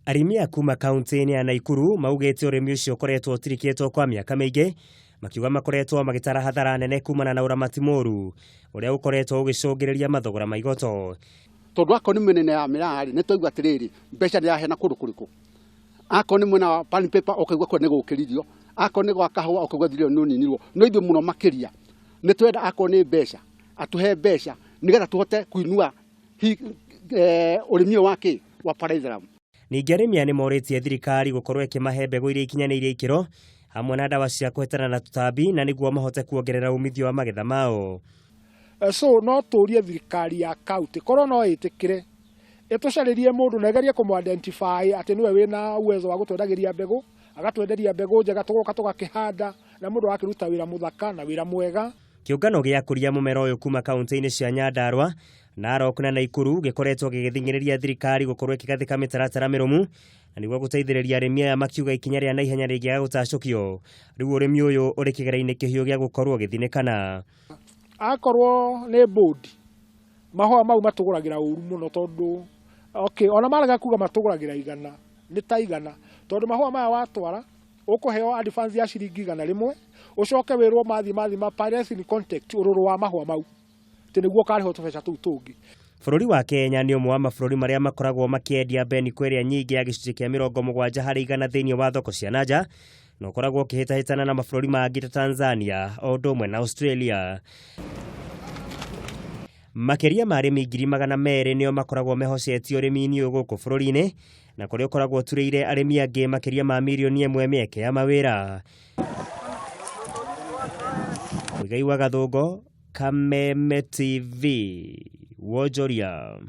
Arimi a kuma kaunti-ini ya Nakuru maugite urimi ucio ukoretwo utirikitwo kwa miaka miingi, makiuga makoretwo magitara hathara nene kumana na uramati moru uria ukoretwo ugicungiriria mathogora ma igoto. Tondu ako ni menene ya mirari ni twaigua atiriri mbeca ni yahena kundu kuriku. Ako ni mwena wa pan paper okaigua ko ni gukiririo, ako ni gwa kahua okaigua thirio nuninirwo. No ithu muno makiria ni twenda ako ni mbeca, atuhe mbeca nigetha tuhote kuinua urimi wake wa paraithram. Ningĩ arĩmi nimoritie thirikari gukorwo ikimahe mbegu iria ikinyaniirie ikiro hamwe na ndawa cia kũhĩtana na tutambi na niguo mahote kuongerera umithio wa magetha mao. So no turie thirikari ya county korwo no itikire itucaririe mundu na igerie kumu identify ati niwe wina uwezo wa gutwendagiria mbegu, agatwenderia mbegu njega tugoka tugakihanda na mundu wakiruta wira muthaka na wira mwega. Kiungano gia kuria mumera uyu kuma kaunti-ini cia Nyandarua, Narok na Nakuru gikoretwo gigithing'iriria thirikari gukorwo ikigathika mitaratara mirumu na niguo guteithiriria arimi aya makiuga ikinya ria naihenya ringiaga gutacukio. Riu urimi uyu uri kigera-ini kihiu gia gukorwo githinikana. Akorwo ni board mahua mau matuguragira uru muno tondu ona maraga kuga matuguragira igana ni ta igana tondu mahua maya watwara ukuheo advance ya ciringi 100 ucoke wirwo mathi ma price in contact ururu wa mahua mau tiniguo kariho tubeca tuu tungi. Bururi wa Kenya ni umwe wa mabururi maria makoragwo makiendia beniko iria nyingi ya gicunjĩ kia 70 harĩ 100 thiini wa thoko cia nanja no koragwo kihitahitana na mabururi mangi ta Tanzania o ũndũ ũmwe na Australia. Makeria ma arimi 200,000 nio makoragwo mehocetie urimi-ini uyu guku bururi-ini na kũrĩa ũkoragwo ũturĩire arimi angĩ makeria ma millioni 1 mĩeke ya mawĩra. Muigai wa Gathungo, Kameme TV, Wojoria.